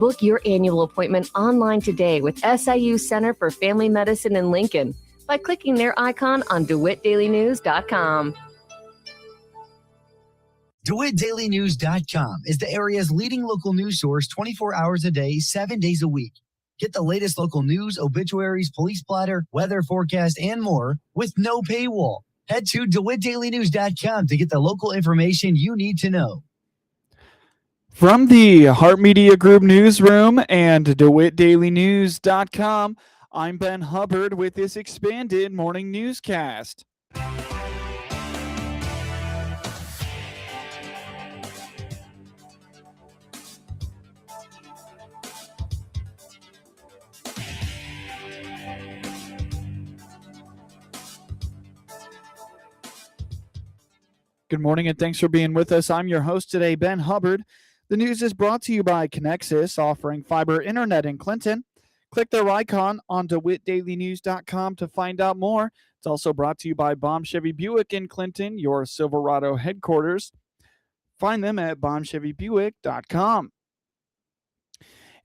Book your annual appointment online today with SIU Center for Family Medicine in Lincoln by clicking their icon on DeWittDailyNews.com. DeWittDailyNews.com is the area's leading local news source 24 hours a day, 7 days a week. Get the latest local news, obituaries, police blotter, weather forecast, and more with no paywall. Head to DeWittDailyNews.com to get the local information you need to know. From the Heart Media Group newsroom and DeWittDailyNews.com, I'm Ben Hubbard with this expanded morning newscast. Good morning and thanks for being with us. I'm your host today, Ben Hubbard. The news is brought to you by Connexus, offering fiber internet in Clinton. Click their icon on DeWittDailyNews.com to find out more. It's also brought to you by Baum Chevy Buick in Clinton, your Silverado headquarters. Find them at BaumChevyBuick.com.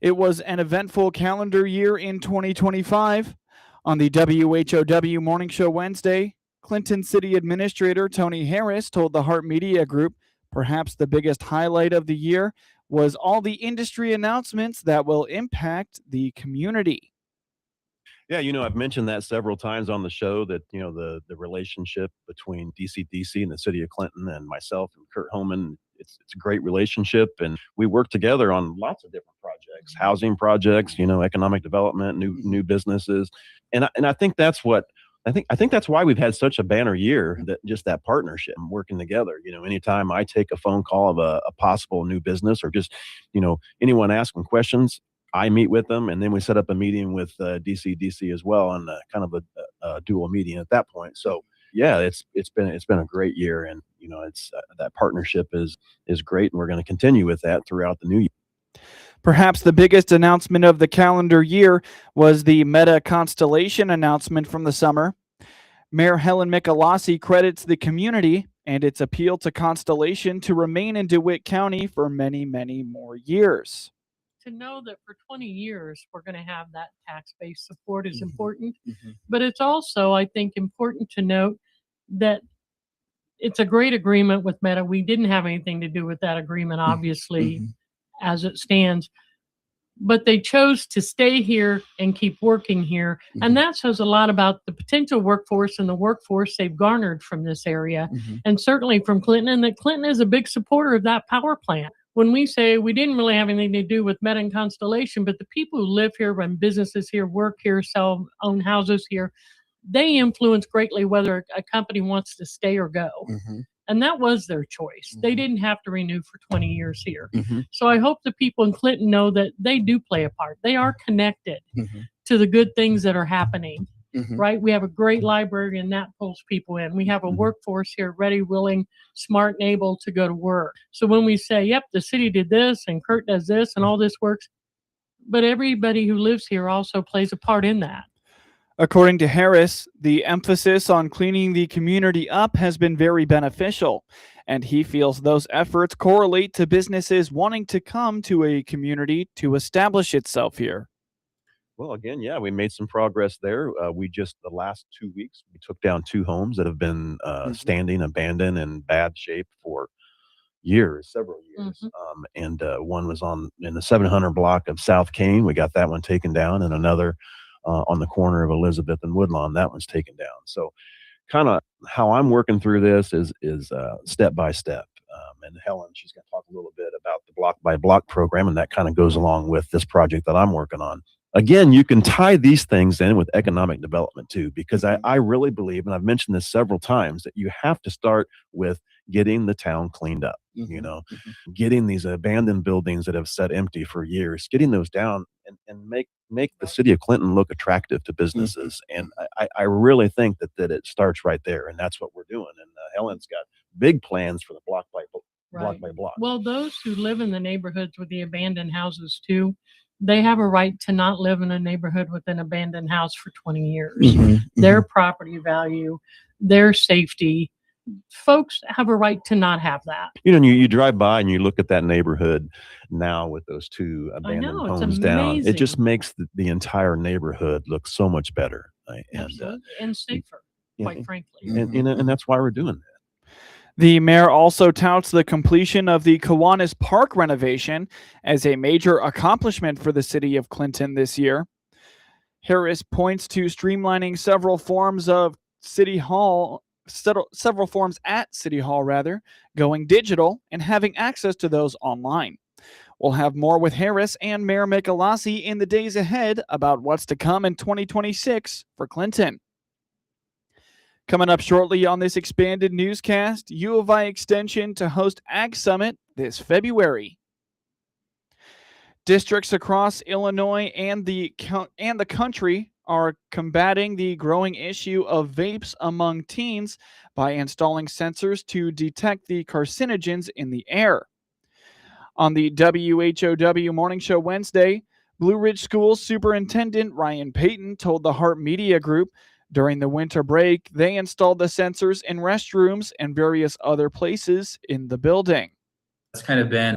It was an eventful calendar year in 2025. On the WHOW Morning Show Wednesday, Clinton City Administrator Tony Harris told the Heart Media Group perhaps the biggest highlight of the year was all the industry announcements that will impact the community. Yeah, I've mentioned that several times on the show that, the relationship between DC and the city of Clinton and myself and Kurt Homan, it's a great relationship. And we work together on lots of different projects, housing projects, economic development, new businesses. And I think that's what I think that's why we've had such a banner year, that just that partnership and working together. Anytime I take a phone call of a possible new business or just, anyone asking questions, I meet with them, and then we set up a meeting with DC as well, and kind of a dual meeting at that point. So yeah, it's been a great year, and it's that partnership is great, and we're going to continue with that throughout the new year. Perhaps the biggest announcement of the calendar year was the Meta Constellation announcement from the summer. Mayor Helen Michalossi credits the community and its appeal to Constellation to remain in DeWitt County for many, many more years. To know that for 20 years we're going to have that tax-based support is important. But it's also, I think, important to note that it's a great agreement with Meta. We didn't have anything to do with that agreement, obviously, as it stands. But they chose to stay here and keep working here. And that says a lot about the potential workforce and the workforce they've garnered from this area. And certainly from Clinton, and that Clinton is a big supporter of that power plant. When we say we didn't really have anything to do with Meta and Constellation, but the people who live here, run businesses here, work here, own houses here, they influence greatly whether a company wants to stay or go. And that was their choice. They didn't have to renew for 20 years here. So I hope the people in Clinton know that they do play a part. They are connected to the good things that are happening, right? We have a great library, and that pulls people in. We have a workforce here ready, willing, smart, and able to go to work. So when we say, yep, the city did this and Kurt does this and all this works, but everybody who lives here also plays a part in that. According to Harris, the emphasis on cleaning the community up has been very beneficial, and he feels those efforts correlate to businesses wanting to come to a community to establish itself here. Well, again, yeah, we made some progress there. The last 2 weeks, we took down 2 homes that have been standing, abandoned, in bad shape for several years. And one was in the 700 block of South Kane. We got that one taken down, and another on the corner of Elizabeth and Woodlawn. That one's taken down. So kind of how I'm working through this is step by step. And Helen, she's going to talk a little bit about the block by block program, and that kind of goes along with this project that I'm working on. Again, you can tie these things in with economic development too, because I really believe, and I've mentioned this several times, that you have to start with getting the town cleaned up, getting these abandoned buildings that have sat empty for years, getting those down and make the city of Clinton look attractive to businesses. And I really think that it starts right there, and that's what we're doing. And Helen's got big plans for the block by block. Well, those who live in the neighborhoods with the abandoned houses too, they have a right to not live in a neighborhood with an abandoned house for 20 years. Their property value, their safety, folks have a right to not have that. You know, you drive by and you look at that neighborhood now with those two I abandoned know, it's homes down. It just amazing. makes the entire neighborhood look so much better. Absolutely. And safer, yeah, quite frankly. and that's why we're doing that. The mayor also touts the completion of the Kiwanis Park renovation as a major accomplishment for the city of Clinton this year. Harris points to streamlining several forms at City Hall, going digital and having access to those online. We'll have more with Harris and Mayor Michelasi in the days ahead about what's to come in 2026 for Clinton. Coming up shortly on this expanded newscast, U of I Extension to host Ag Summit this February. Districts across Illinois and the country are combating the growing issue of vapes among teens by installing sensors to detect the carcinogens in the air. On the WHOW Morning Show Wednesday, Blue Ridge Schools Superintendent Ryan Payton told the Heart Media Group during the winter break they installed the sensors in restrooms and various other places in the building. It's kind of been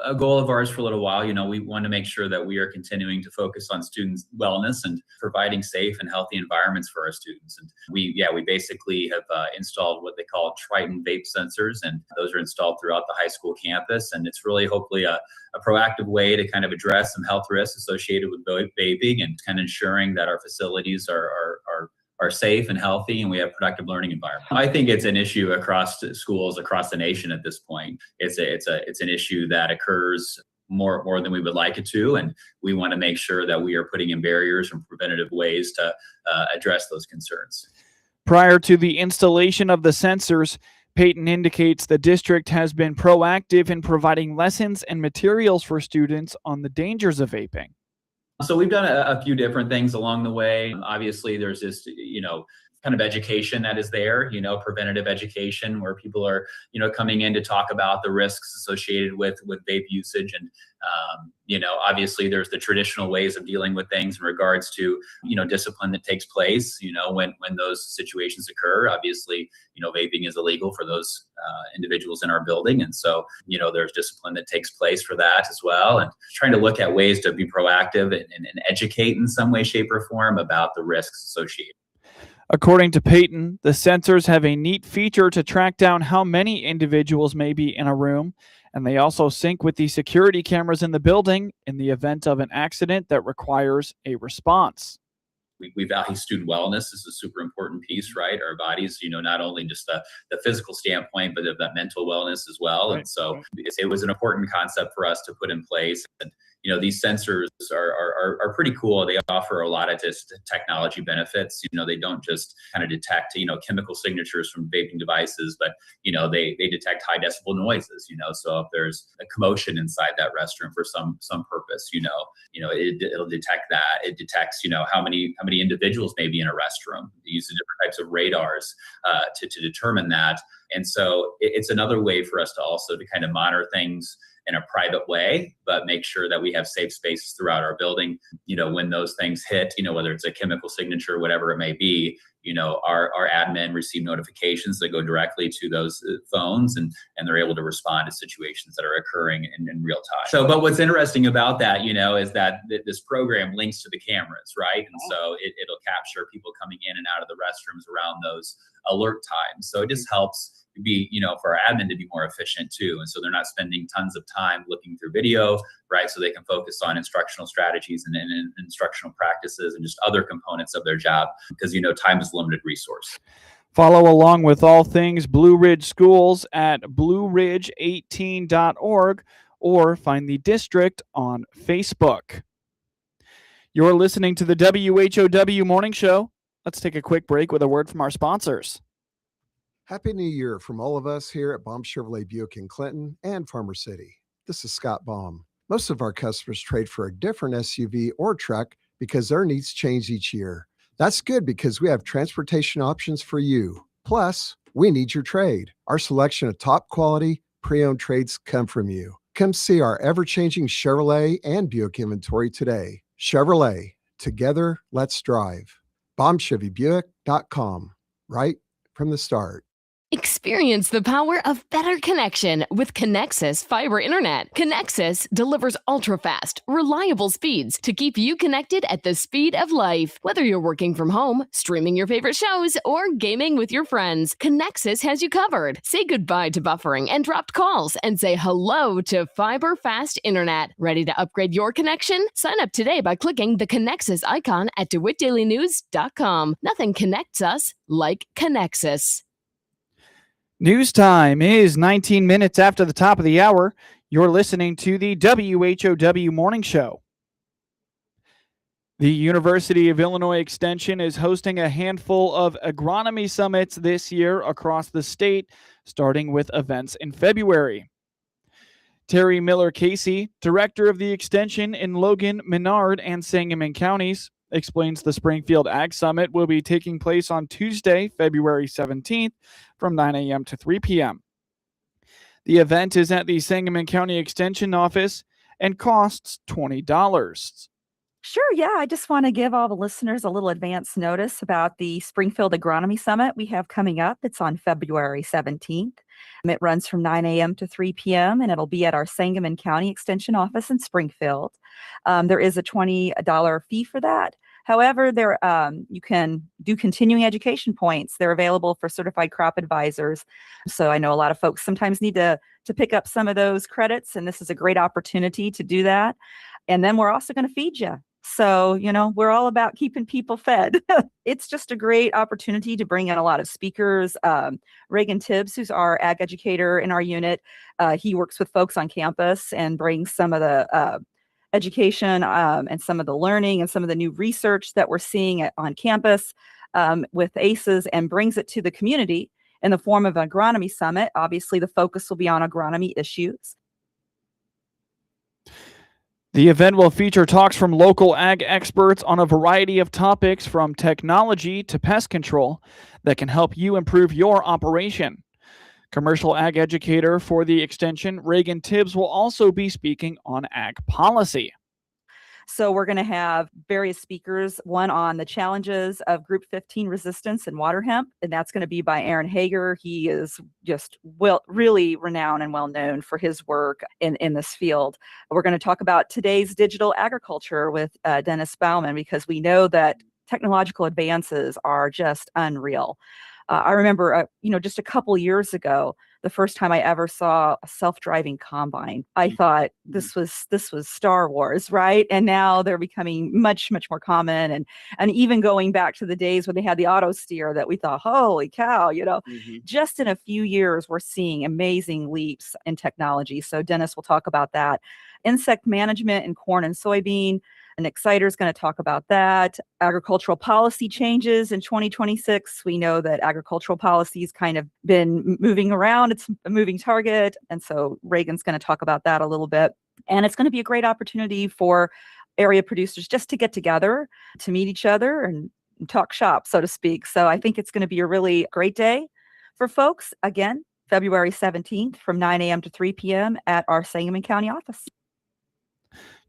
a goal of ours for a little while. You know, we want to make sure that we are continuing to focus on students' wellness and providing safe and healthy environments for our students. And we basically have installed what they call Triton vape sensors, and those are installed throughout the high school campus. And it's really hopefully a proactive way to kind of address some health risks associated with vaping and kind of ensuring that our facilities are safe and healthy and we have productive learning environment. I think it's an issue across schools across the nation at this point. It's an issue that occurs more than we would like it to, and we want to make sure that we are putting in barriers and preventative ways to address those concerns. Prior to the installation of the sensors, Payton indicates the district has been proactive in providing lessons and materials for students on the dangers of vaping. So we've done a few different things along the way. Obviously, there's this, kind of education that is there, preventative education where people are, coming in to talk about the risks associated with vape usage. And, obviously there's the traditional ways of dealing with things in regards to, discipline that takes place, when those situations occur. Obviously, vaping is illegal for those individuals in our building. And so, there's discipline that takes place for that as well. And trying to look at ways to be proactive and educate in some way, shape, or form about the risks associated. According to Payton, the sensors have a neat feature to track down how many individuals may be in a room, and they also sync with the security cameras in the building in the event of an accident that requires a response. We value student wellness. This is a super important piece, right? Our bodies, not only just the physical standpoint, but of that mental wellness as well. Right. And so it was an important concept for us to put in place. And, these sensors are pretty cool. They offer a lot of just technology benefits. They don't just kind of detect, chemical signatures from vaping devices, but, they detect high decibel noises, so if there's a commotion inside that restroom for some purpose, it'll detect that. It detects, how many individuals may be in a restroom. It uses different types of radars to determine that. And so it's another way for us to also to kind of monitor things in a private way, but make sure that we have safe spaces throughout our building. When those things hit, whether it's a chemical signature, whatever it may be, our admin receive notifications that go directly to those phones and they're able to respond to situations that are occurring in real time. So, but what's interesting about that, is that this program links to the cameras, right? And so it'll capture people coming in and out of the restrooms around those alert times. So it just helps be, for our admin to be more efficient too. And so they're not spending tons of time looking through video, right? So they can focus on instructional strategies and instructional practices and just other components of their job because, time is a limited resource. Follow along with all things Blue Ridge Schools at blueridge18.org or find the district on Facebook. You're listening to the WHOW Morning Show. Let's take a quick break with a word from our sponsors. Happy New Year from all of us here at Baum Chevrolet Buick in Clinton and Farmer City. This is Scott Baum. Most of our customers trade for a different SUV or truck because their needs change each year. That's good because we have transportation options for you. Plus, we need your trade. Our selection of top quality pre-owned trades come from you. Come see our ever-changing Chevrolet and Buick inventory today. Chevrolet, together, let's drive. BaumChevyBuick.com, right from the start. Experience the power of better connection with Connexus Fiber Internet. Connexus delivers ultra-fast, reliable speeds to keep you connected at the speed of life. Whether you're working from home, streaming your favorite shows, or gaming with your friends, Connexus has you covered. Say goodbye to buffering and dropped calls and say hello to fiber fast internet. Ready to upgrade your connection? Sign up today by clicking the Connexus icon at DeWittDailyNews.com. Nothing connects us like Connexus. News time is 19 minutes after the top of the hour. You're listening to the WHOW Morning Show. The University of Illinois Extension is hosting a handful of agronomy summits this year across the state, starting with events in February. Terry Miller-Casey, director of the Extension in Logan, Menard, and Sangamon counties, explains the Springfield Ag Summit will be taking place on Tuesday, February 17th from 9 a.m. to 3 p.m. The event is at the Sangamon County Extension Office and costs $20. Sure, yeah. I just want to give all the listeners a little advance notice about the Springfield Agronomy Summit we have coming up. It's on February 17th. It runs from 9 a.m. to 3 p.m., and it'll be at our Sangamon County Extension Office in Springfield. There is a $20 fee for that. However, you can do continuing education points. They're available for certified crop advisors. So I know a lot of folks sometimes need to pick up some of those credits, and this is a great opportunity to do that. And then we're also going to feed you. So, we're all about keeping people fed. It's just a great opportunity to bring in a lot of speakers. Reagan Tibbs, who's our ag educator in our unit, he works with folks on campus and brings some of the education and some of the learning and some of the new research that we're seeing on campus with ACEs, and brings it to the community in the form of an agronomy summit. Obviously, the focus will be on agronomy issues. The event will feature talks from local ag experts on a variety of topics from technology to pest control that can help you improve your operation. Commercial ag educator for the extension, Reagan Tibbs, will also be speaking on ag policy. So we're going to have various speakers, one on the challenges of Group 15 resistance in water hemp, and that's going to be by Aaron Hager. He is just really renowned and well known for his work in this field. We're going to talk about today's digital agriculture with Dennis Bauman, because we know that technological advances are just unreal. I remember, just a couple years ago, the first time I ever saw a self-driving combine. I thought this was Star Wars, right? And now they're becoming much, much more common. And even going back to the days when they had the auto steer that we thought, holy cow, just in a few years, we're seeing amazing leaps in technology. So Dennis will talk about that. Insect management in corn and soybean. An exciter is going to talk about that. Agricultural policy changes in 2026. We know that agricultural policy has kind of been moving around. It's a moving target. And so Reagan's going to talk about that a little bit. And it's going to be a great opportunity for area producers just to get together, to meet each other and talk shop, so to speak. So I think it's going to be a really great day for folks. Again, February 17th from 9 a.m. to 3 p.m. at our Sangamon County office.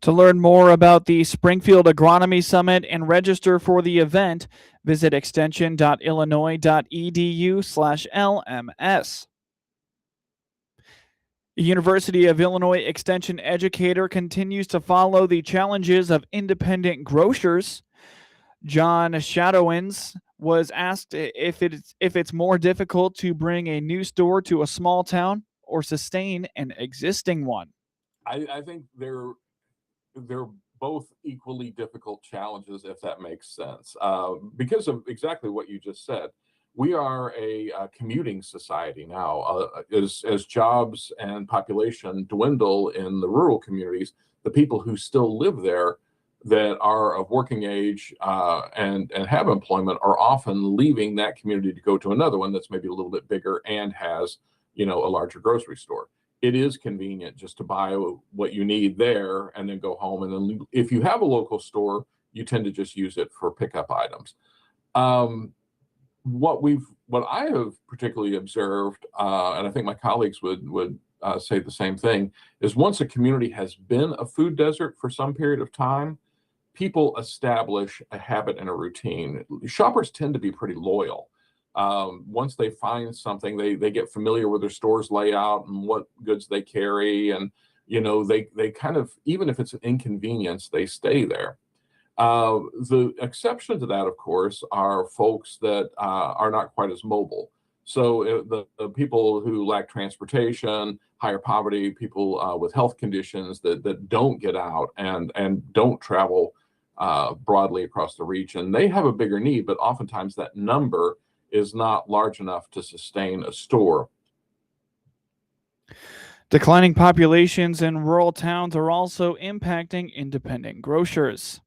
To learn more about the Springfield Agronomy Summit and register for the event, visit extension.illinois.edu/LMS. The University of Illinois Extension educator continues to follow the challenges of independent grocers. John Shadowins was asked if it's more difficult to bring a new store to a small town or sustain an existing one. I think they're both equally difficult challenges, if that makes sense, because of exactly what you just said. We are a commuting society now. As jobs and population dwindle in the rural communities, the people who still live there that are of working age and have employment are often leaving that community to go to another one that's maybe a little bit bigger and has, a larger grocery store. It is convenient just to buy what you need there and then go home. And then if you have a local store, you tend to just use it for pickup items. What I have particularly observed, and I think my colleagues would say the same thing, is once a community has been a food desert for some period of time, people establish a habit and a routine. Shoppers tend to be pretty loyal. Once they find something, they get familiar with their store's layout and what goods they carry, and they kind of, even if it's an inconvenience, they stay there. The exception to that, of course, are folks that are not quite as mobile. So the people who lack transportation, higher poverty, people with health conditions that don't get out and don't travel broadly across the region, they have a bigger need, but oftentimes that number is not large enough to sustain a store. Declining populations in rural towns are also impacting independent grocers.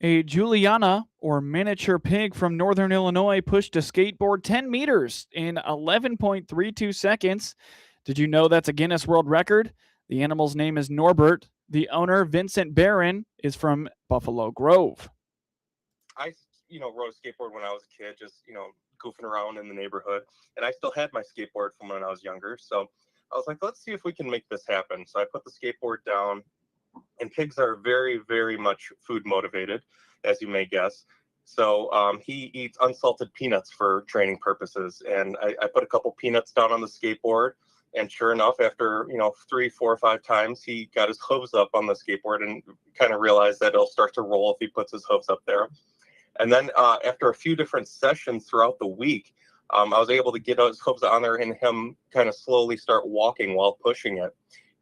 A Juliana, or miniature pig from northern Illinois, pushed a skateboard 10 meters in 11.32 seconds. Did you know that's a Guinness World Record? The animal's name is Norbert. The owner, Vincent Barron, is from Buffalo Grove. I, rode a skateboard when I was a kid, just, goofing around in the neighborhood. And I still had my skateboard from when I was younger. So I was like, let's see if we can make this happen. So I put the skateboard down, and pigs are very, very much food motivated, as you may guess. So he eats unsalted peanuts for training purposes. And I put a couple peanuts down on the skateboard. And sure enough, after, 3, 4, or 5 times, he got his hooves up on the skateboard and kind of realized that it'll start to roll if he puts his hooves up there. And then after a few different sessions throughout the week, I was able to get his hooves on there and him kind of slowly start walking while pushing it.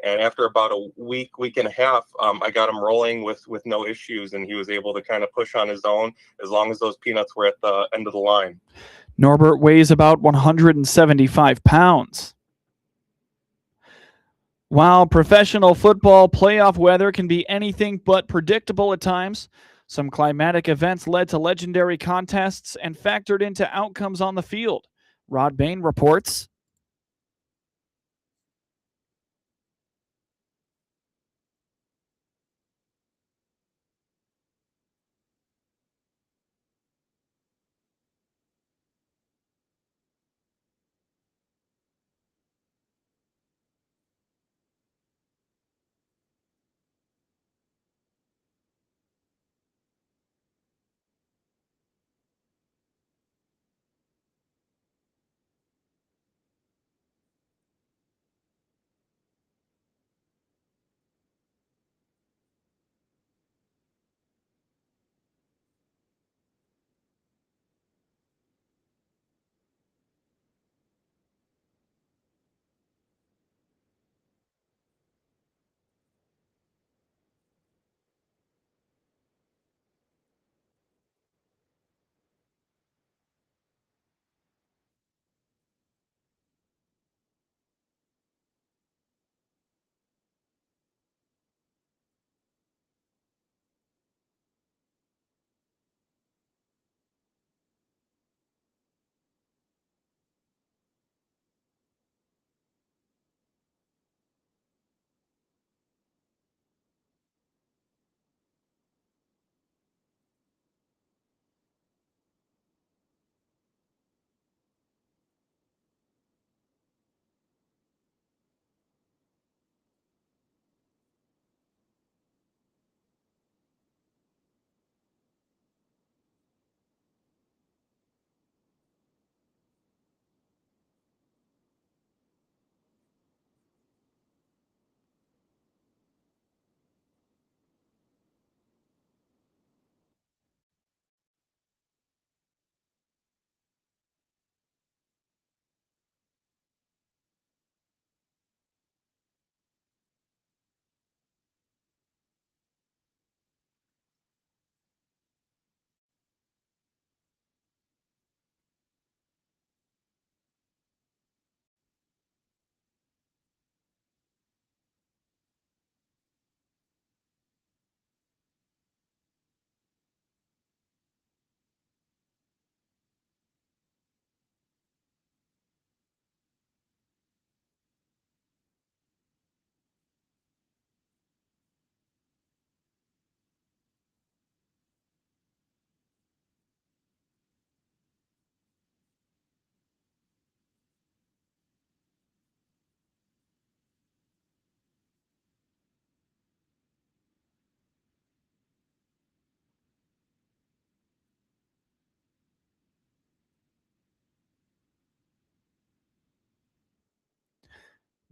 And after about a week and a half, I got him rolling with no issues, and he was able to kind of push on his own as long as those peanuts were at the end of the line. Norbert weighs about 175 pounds. While professional football playoff weather can be anything but predictable at times, some climatic events led to legendary contests and factored into outcomes on the field. Rod Bain reports.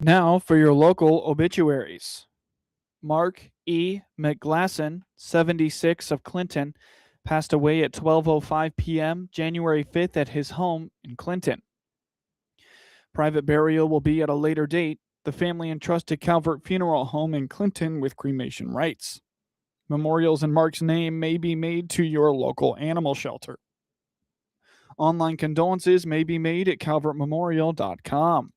Now for your local obituaries. Mark E. McGlasson, 76 of Clinton, passed away at 12:05 p.m. January 5th at his home in Clinton. Private burial will be at a later date. The family entrusted Calvert Funeral Home in Clinton with cremation rights. Memorials in Mark's name may be made to your local animal shelter. Online condolences may be made at calvertmemorial.com.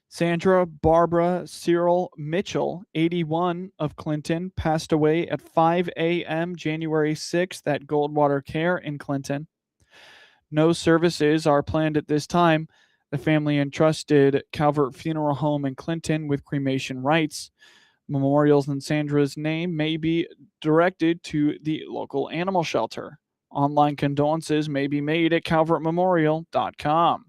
Sandra Barbara Cyril Mitchell, 81 of Clinton, passed away at 5 a.m. January 6th at Goldwater Care in Clinton. No services are planned at this time. The family entrusted Calvert Funeral Home in Clinton with cremation rights. Memorials in Sandra's name may be directed to the local animal shelter. Online condolences may be made at calvertmemorial.com.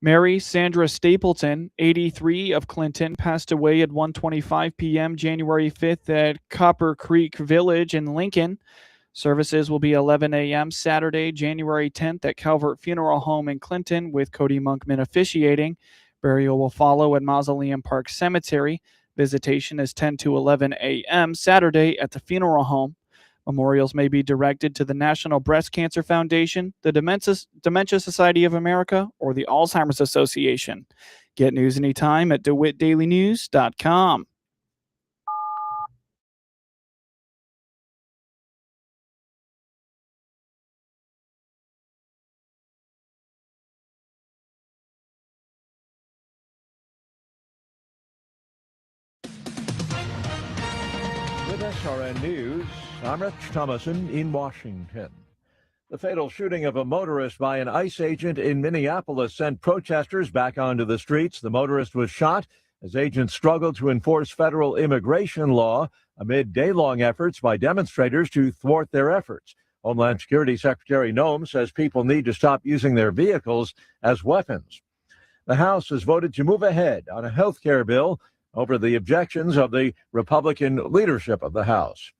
Mary Sandra Stapleton, 83 of Clinton, passed away at 1:25 p.m. January 5th at Copper Creek Village in Lincoln. Services will be 11 a.m. Saturday, January 10th at Calvert Funeral Home in Clinton with Cody Monkman officiating. Burial will follow at Mausoleum Park Cemetery. Visitation is 10 to 11 a.m. Saturday at the funeral home. Memorials may be directed to the National Breast Cancer Foundation, the Dementia Society of America, or the Alzheimer's Association. Get news anytime at DeWittDailyNews.com. With SRN News, I'm Rich Thomason in Washington. The fatal shooting of a motorist by an ICE agent in Minneapolis sent protesters back onto the streets. The motorist was shot as agents struggled to enforce federal immigration law amid day-long efforts by demonstrators to thwart their efforts. Homeland Security Secretary Noem says people need to stop using their vehicles as weapons. The House has voted to move ahead on a health care bill over the objections of the Republican leadership of the House.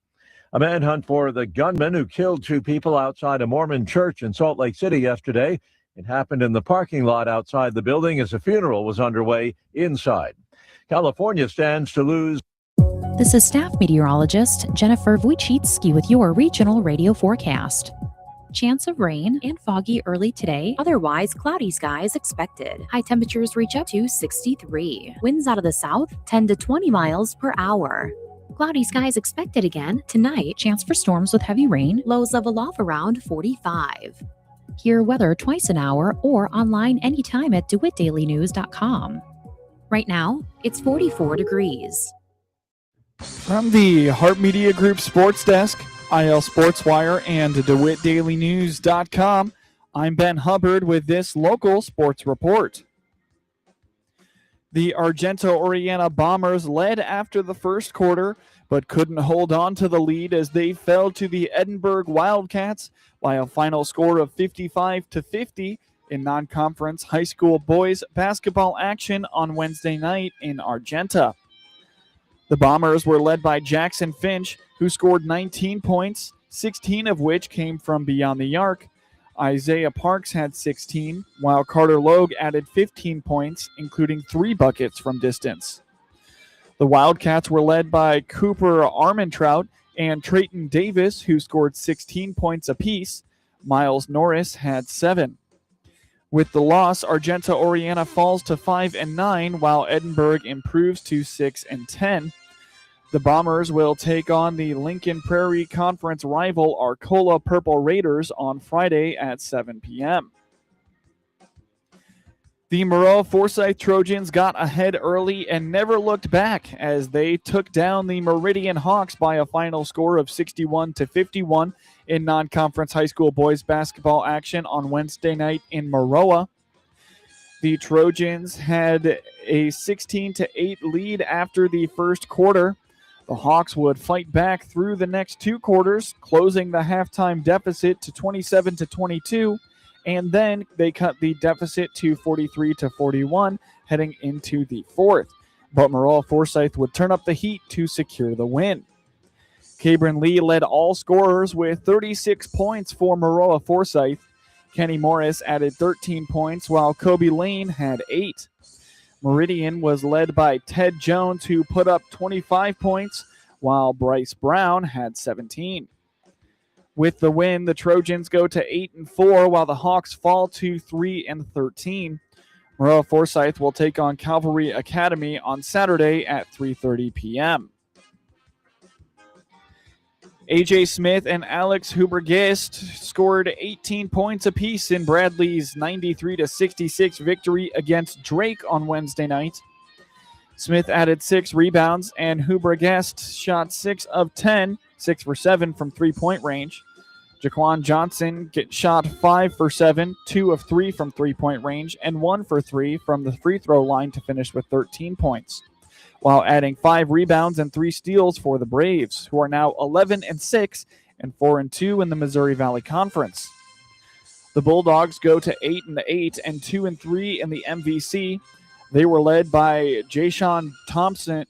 A manhunt for the gunman who killed two people outside a Mormon church in Salt Lake City yesterday. It happened in the parking lot outside the building as a funeral was underway inside. California stands to lose. This is staff meteorologist Jennifer Wojcicki with your regional radio forecast. Chance of rain and foggy early today. Otherwise, cloudy skies expected. High temperatures reach up to 63. Winds out of the south, 10 to 20 miles per hour. Cloudy skies expected again tonight. Chance for storms with heavy rain. Lows level off around 45. Hear weather twice an hour or online anytime at DeWittDailyNews.com. Right now, it's 44 degrees. From the Hart Media Group Sports Desk, IL Sports Wire, and DeWittDailyNews.com, I'm Ben Hubbard with this local sports report. The Argenta-Oreana Bombers led after the first quarter, but couldn't hold on to the lead as they fell to the Edinburg Wildcats by a final score of 55-50 in non-conference high school boys basketball action on Wednesday night in Argenta. The Bombers were led by Jackson Finch, who scored 19 points, 16 of which came from beyond the arc. Isaiah Parks had 16, while Carter Logue added 15 points, including 3 buckets from distance. The Wildcats were led by Cooper Armentrout and Trayton Davis, who scored 16 points apiece. Miles Norris had 7. With the loss, Argenta-Oreana falls to 5-9, while Edinburg improves to 6-10. The Bombers will take on the Lincoln Prairie Conference rival Arcola Purple Raiders on Friday at 7 p.m. The Maroa-Forsyth Trojans got ahead early and never looked back as they took down the Meridian Hawks by a final score of 61-51 in non-conference high school boys basketball action on Wednesday night in Maroa. The Trojans had a 16-8 lead after the first quarter. The Hawks would fight back through the next 2 quarters, closing the halftime deficit to 27-22, and then they cut the deficit to 43-41 heading into the fourth. But Maroa-Forsyth would turn up the heat to secure the win. Cabron Lee led all scorers with 36 points for Maroa-Forsyth. Kenny Morris added 13 points, while Kobe Lane had 8. Meridian was led by Ted Jones, who put up 25 points, while Bryce Brown had 17. With the win, the Trojans go to 8-4, while the Hawks fall to 3-13. Maroa-Forsyth will take on Cavalry Academy on Saturday at 3:30 p.m. AJ Smith and Alex Hubergist scored 18 points apiece in Bradley's 93-66 victory against Drake on Wednesday night. Smith added 6 rebounds, and Hubergist shot 6 of 10, 6 for 7 from three-point range. Jaquan Johnson shot 5 for 7, 2 of 3 from three-point range, and 1 for 3 from the free throw line to finish with 13 points, while adding 5 rebounds and 3 steals for the Braves, who are now 11-6 and 4-2 in the Missouri Valley Conference. The Bulldogs go to 8-8 and 2-3 in the MVC. They were led by Jayshon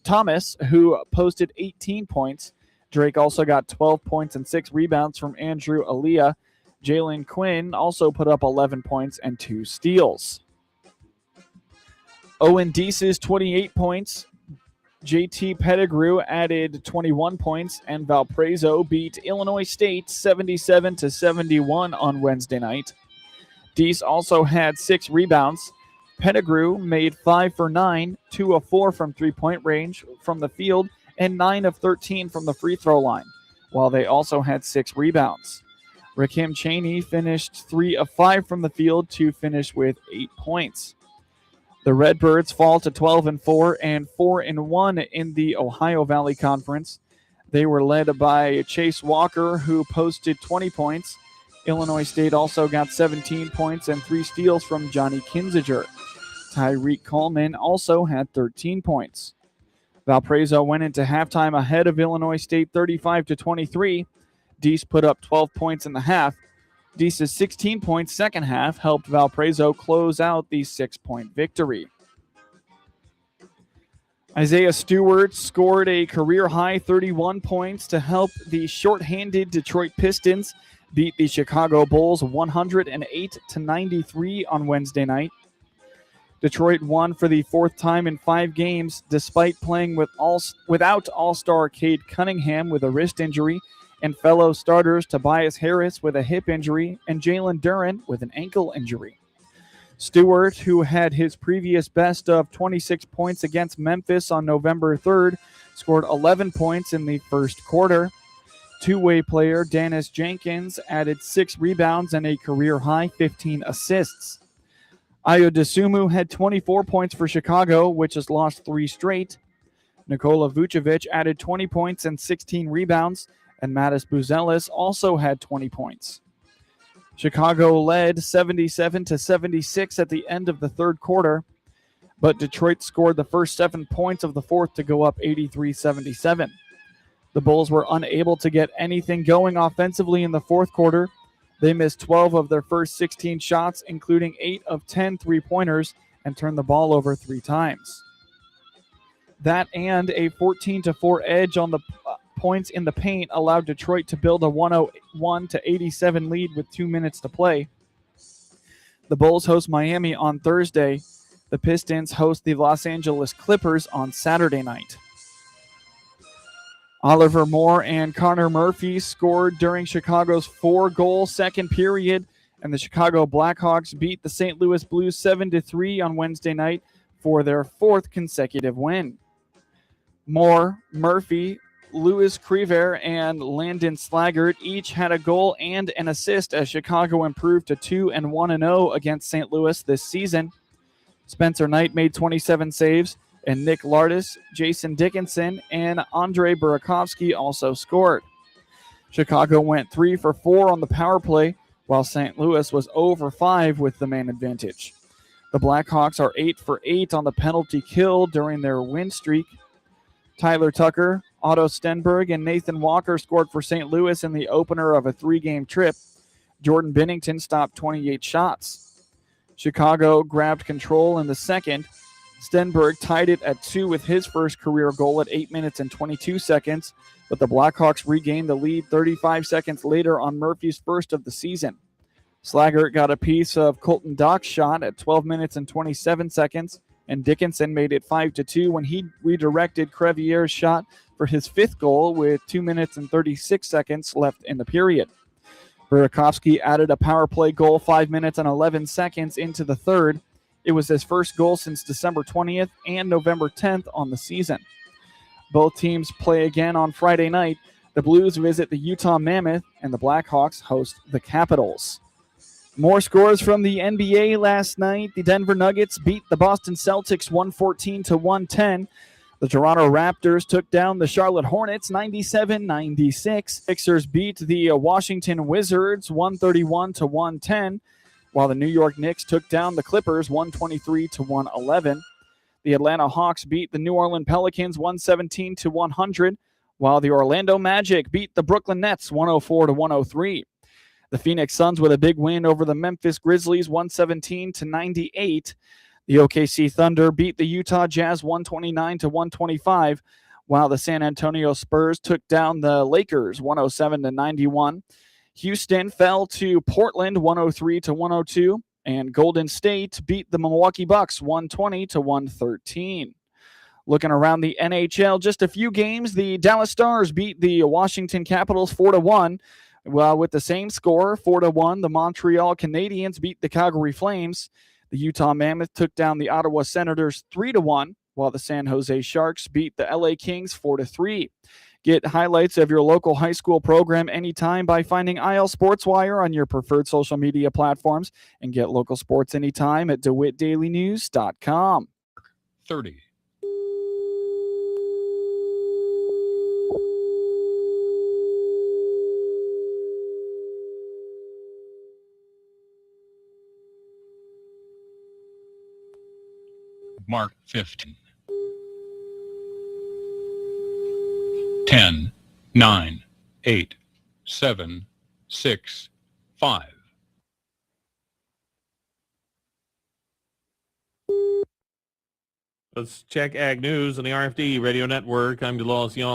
Thomas, who posted 18 points. Drake also got 12 points and 6 rebounds from Andrew Aaliyah. Jalen Quinn also put up 11 points and 2 steals. Owen Dease's 28 points. JT Pettigrew added 21 points, and Valparaiso beat Illinois State 77-71 on Wednesday night. Dease also had 6 rebounds. Pettigrew made 5 for 9, 2 of 4 from three-point range from the field, and 9 of 13 from the free throw line, while they also had 6 rebounds. Rakim Cheney finished 3 of 5 from the field to finish with 8 points. The Redbirds fall to 12-4 and 4-1 in the Ohio Valley Conference. They were led by Chase Walker, who posted 20 points. Illinois State also got 17 points and 3 steals from Johnny Kinziger. Tyreek Coleman also had 13 points. Valparaiso went into halftime ahead of Illinois State 35-23. Dease put up 12 points in the half. Dease's 16 points second half helped Valparaiso close out the 6-point victory. Isaiah Stewart scored a career-high 31 points to help the shorthanded Detroit Pistons beat the Chicago Bulls 108-93 on Wednesday night. Detroit won for the 4th time in 5 games, despite playing without All-Star Cade Cunningham with a wrist injury, and fellow starters Tobias Harris with a hip injury, and Jalen Duren with an ankle injury. Stewart, who had his previous best of 26 points against Memphis on November 3rd, scored 11 points in the first quarter. Two-way player Dennis Jenkins added 6 rebounds and a career-high 15 assists. Ayo Desumu had 24 points for Chicago, which has lost 3 straight. Nikola Vucevic added 20 points and 16 rebounds, and Mattis Buzelis also had 20 points. Chicago led 77-76 at the end of the third quarter, but Detroit scored the first 7 points of the fourth to go up 83-77. The Bulls were unable to get anything going offensively in the fourth quarter. They missed 12 of their first 16 shots, including 8 of 10 three-pointers, and turned the ball over 3 times. That and a 14-4 edge on the points in the paint allowed Detroit to build a 101-87 lead with 2 minutes to play. The Bulls host Miami on Thursday. The Pistons host the Los Angeles Clippers on Saturday night. Oliver Moore and Connor Murphy scored during Chicago's 4-goal second period, and the Chicago Blackhawks beat the St. Louis Blues 7-3 on Wednesday night for their 4th consecutive win. Moore, Murphy, Louis Crever, and Landon Slaggert each had a goal and an assist as Chicago improved to 2-1-0 against St. Louis this season. Spencer Knight made 27 saves, and Nick Lardis, Jason Dickinson, and Andre Burakovsky also scored. Chicago went 3 for 4 on the power play, while St. Louis was 0 for 5 with the man advantage. The Blackhawks are 8 for 8 on the penalty kill during their win streak. Tyler Tucker, Otto Stenberg, and Nathan Walker scored for St. Louis in the opener of a 3-game trip. Jordan Binnington stopped 28 shots. Chicago grabbed control in the second. Stenberg tied it at 2 with his first career goal at 8 minutes and 22 seconds, but the Blackhawks regained the lead 35 seconds later on Murphy's first of the season. Slaggert got a piece of Colton Dock's shot at 12 minutes and 27 seconds, and Dickinson made it 5-2 when he redirected Crevier's shot for his 5th goal with 2 minutes and 36 seconds left in the period. Burakovsky added a power play goal 5 minutes and 11 seconds into the 3rd. It was his first goal since December 20th and November 10th on the season. Both teams play again on Friday night. The Blues visit the Utah Mammoth, and the Blackhawks host the Capitals. More scores from the NBA last night. The Denver Nuggets beat the Boston Celtics 114-110. The Toronto Raptors took down the Charlotte Hornets 97-96. Sixers beat the Washington Wizards 131-110, while the New York Knicks took down the Clippers 123-111. The Atlanta Hawks beat the New Orleans Pelicans 117-100, while the Orlando Magic beat the Brooklyn Nets 104-103. The Phoenix Suns with a big win over the Memphis Grizzlies 117-98. The OKC Thunder beat the Utah Jazz 129-125, while the San Antonio Spurs took down the Lakers 107-91. Houston fell to Portland 103-102, and Golden State beat the Milwaukee Bucks 120-113. Looking around the NHL, just a few games. The Dallas Stars beat the Washington Capitals 4-1. Well, with the same score, 4-1, the Montreal Canadiens beat the Calgary Flames. The Utah Mammoth took down the Ottawa Senators 3-1, while the San Jose Sharks beat the LA Kings 4-3. Get highlights of your local high school program anytime by finding IL Sports Wire on your preferred social media platforms, and get local sports anytime at DeWittDailyNews.com. 30. Mark 15. 10, 9, 8, 7, 6, 5. Let's check Ag News on the RFD Radio Network. I'm DeLawes Young.